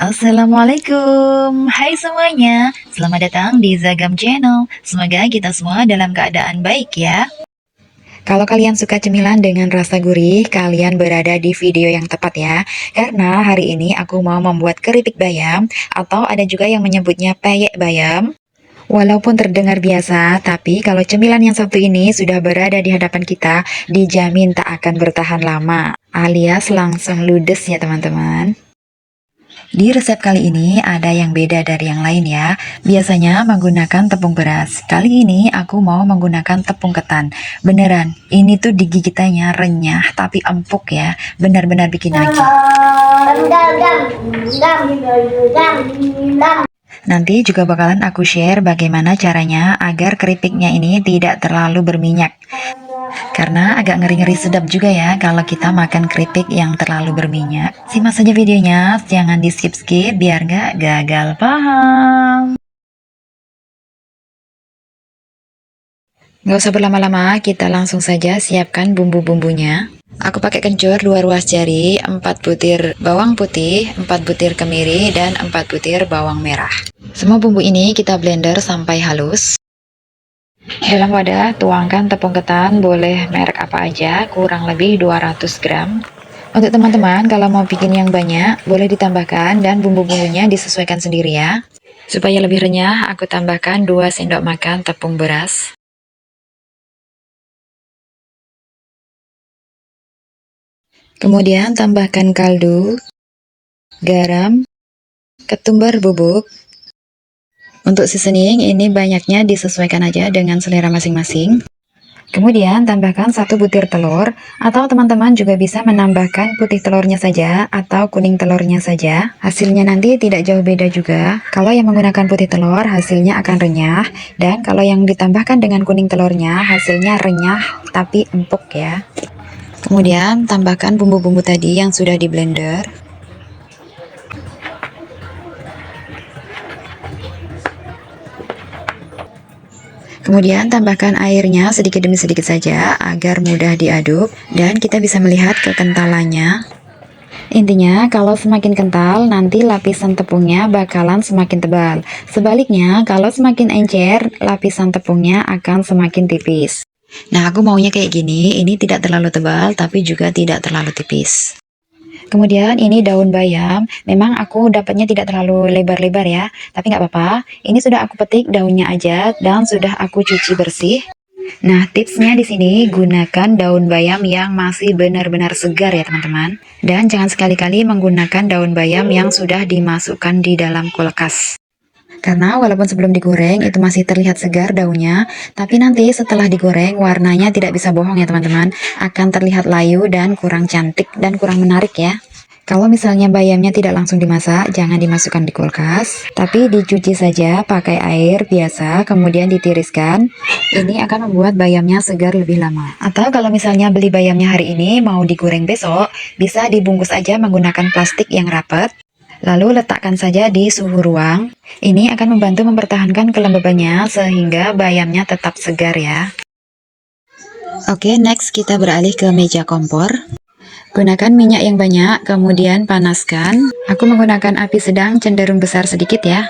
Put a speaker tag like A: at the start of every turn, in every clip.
A: Assalamualaikum, hai semuanya. Selamat datang di Zagam Channel. Semoga kita semua dalam keadaan baik ya. Kalau kalian suka cemilan dengan rasa gurih, kalian berada di video yang tepat ya. Karena hari ini aku mau membuat keripik bayam, atau ada juga yang menyebutnya peyek bayam. Walaupun terdengar biasa, tapi kalau cemilan yang satu ini sudah berada di hadapan kita, dijamin tak akan bertahan lama, alias langsung ludes ya teman-teman. Di resep kali ini ada yang beda dari yang lain ya. Biasanya menggunakan tepung beras. Kali ini aku mau menggunakan tepung ketan. Beneran, ini tuh digigitannya renyah tapi empuk ya. Benar-benar bikin nagih. Nanti juga bakalan aku share bagaimana caranya agar keripiknya ini tidak terlalu berminyak. Karena agak ngeri-ngeri sedap juga ya kalau kita makan keripik yang terlalu berminyak. Simak saja videonya, jangan di skip-skip biar nggak gagal paham. Nggak usah berlama-lama, kita langsung saja siapkan bumbu-bumbunya. Aku pakai kencur 2 ruas jari, 4 butir bawang putih, 4 butir kemiri, dan 4 butir bawang merah. Semua bumbu ini kita blender sampai halus. Dalam wadah, tuangkan tepung ketan, boleh merek apa aja, kurang lebih 200 gram. Untuk teman-teman, kalau mau bikin yang banyak, boleh ditambahkan dan bumbu-bumbunya disesuaikan sendiri ya. Supaya lebih renyah, aku tambahkan 2 sendok makan tepung beras. Kemudian tambahkan kaldu, garam, ketumbar bubuk. Untuk seasoning, ini banyaknya disesuaikan aja dengan selera masing-masing. Kemudian tambahkan 1 butir telur, atau teman-teman juga bisa menambahkan putih telurnya saja atau kuning telurnya saja. Hasilnya nanti tidak jauh beda juga. Kalau yang menggunakan putih telur hasilnya akan renyah, dan kalau yang ditambahkan dengan kuning telurnya hasilnya renyah tapi empuk ya. Kemudian tambahkan bumbu-bumbu tadi yang sudah di blender. Kemudian tambahkan airnya sedikit demi sedikit saja agar mudah diaduk dan kita bisa melihat kekentalannya. Intinya kalau semakin kental nanti lapisan tepungnya bakalan semakin tebal. Sebaliknya kalau semakin encer lapisan tepungnya akan semakin tipis. Nah aku maunya kayak gini, ini tidak terlalu tebal tapi juga tidak terlalu tipis. Kemudian ini daun bayam, memang aku dapatnya tidak terlalu lebar-lebar ya, tapi nggak apa-apa. Ini sudah aku petik daunnya aja dan sudah aku cuci bersih. Nah, tipsnya di sini gunakan daun bayam yang masih benar-benar segar ya teman-teman. Dan jangan sekali-kali menggunakan daun bayam yang sudah dimasukkan di dalam kulkas. Karena walaupun sebelum digoreng itu masih terlihat segar daunnya, tapi nanti setelah digoreng warnanya tidak bisa bohong ya teman-teman, akan terlihat layu dan kurang cantik dan kurang menarik ya. Kalau misalnya bayamnya tidak langsung dimasak, jangan dimasukkan di kulkas, tapi dicuci saja pakai air biasa, kemudian ditiriskan. Ini akan membuat bayamnya segar lebih lama. Atau kalau misalnya beli bayamnya hari ini, mau digoreng besok, bisa dibungkus aja menggunakan plastik yang rapat. Lalu letakkan saja di suhu ruang. Ini akan membantu mempertahankan kelembabannya sehingga bayamnya tetap segar ya. Oke, next kita beralih ke meja kompor. Gunakan minyak yang banyak, kemudian panaskan. Aku menggunakan api sedang cenderung besar sedikit ya.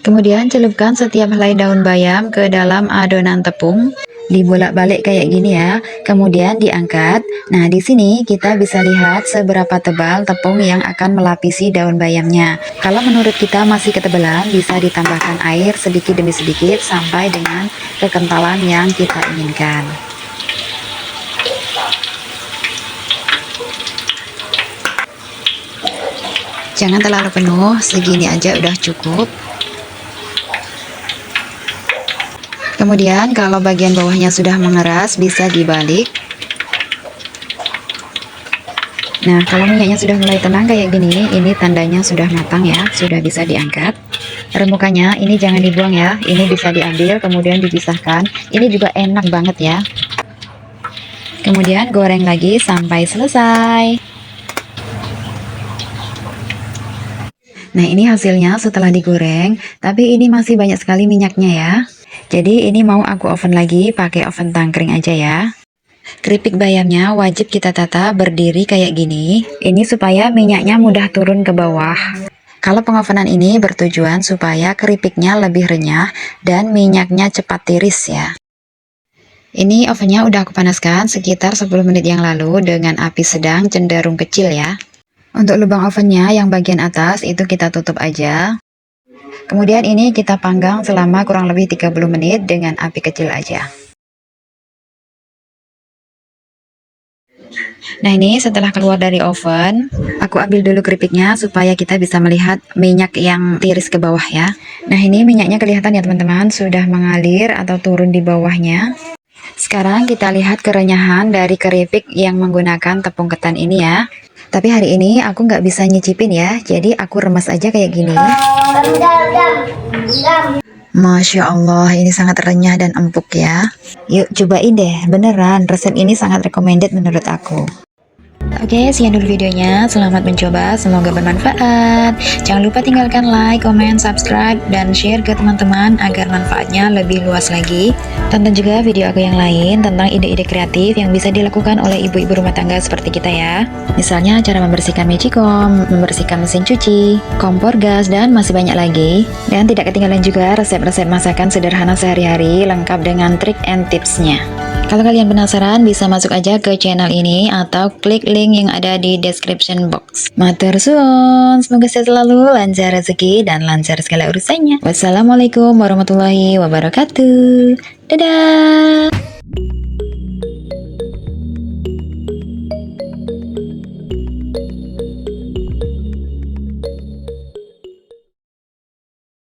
A: Kemudian celupkan setiap helai daun bayam ke dalam adonan tepung. Dibolak-balik kayak gini ya. Kemudian diangkat. Nah, di sini kita bisa lihat seberapa tebal tepung yang akan melapisi daun bayamnya. Kalau menurut kita masih ketebalan, bisa ditambahkan air sedikit demi sedikit sampai dengan kekentalan yang kita inginkan. Jangan terlalu penuh, segini aja udah cukup. Kemudian kalau bagian bawahnya sudah mengeras, bisa dibalik. Nah, kalau minyaknya sudah mulai tenang kayak gini, ini tandanya sudah matang ya, sudah bisa diangkat. Remukannya ini jangan dibuang ya, ini bisa diambil kemudian dipisahkan. Ini juga enak banget ya. Kemudian goreng lagi sampai selesai. Nah, ini hasilnya setelah digoreng, tapi ini masih banyak sekali minyaknya ya. Jadi ini mau aku oven lagi pakai oven tangkring aja ya. Keripik bayamnya wajib kita tata berdiri kayak gini. Ini supaya minyaknya mudah turun ke bawah. Kalau pengovenan ini bertujuan supaya keripiknya lebih renyah dan minyaknya cepat tiris ya. Ini ovennya udah aku panaskan sekitar 10 menit yang lalu dengan api sedang cenderung kecil ya. Untuk lubang ovennya yang bagian atas itu kita tutup aja. Kemudian ini kita panggang selama kurang lebih 30 menit dengan api kecil aja. Nah ini setelah keluar dari oven, aku ambil dulu keripiknya supaya kita bisa melihat minyak yang tiris ke bawah ya. Nah ini minyaknya kelihatan ya teman-teman, sudah mengalir atau turun di bawahnya. Sekarang kita lihat kerenyahan dari keripik yang menggunakan tepung ketan ini ya. Tapi hari ini aku nggak bisa nyicipin ya, jadi aku remas aja kayak gini. Masya Allah, ini sangat renyah dan empuk ya. Yuk cobain deh, beneran resep ini sangat recommended menurut aku. Oke, sekian dulu videonya. Selamat mencoba, semoga bermanfaat. Jangan lupa tinggalkan like, comment, subscribe, dan share ke teman-teman agar manfaatnya lebih luas lagi. Tonton juga video aku yang lain tentang ide-ide kreatif yang bisa dilakukan oleh ibu-ibu rumah tangga seperti kita ya. Misalnya cara membersihkan magicom, membersihkan mesin cuci, kompor gas, dan masih banyak lagi. Dan tidak ketinggalan juga resep-resep masakan sederhana sehari-hari lengkap dengan trik and tipsnya. Kalau kalian penasaran, bisa masuk aja ke channel ini atau klik link yang ada di description box. Matur suwun, semoga sehat selalu, lancar rezeki, dan lancar segala urusannya. Wassalamualaikum warahmatullahi wabarakatuh. Dadah!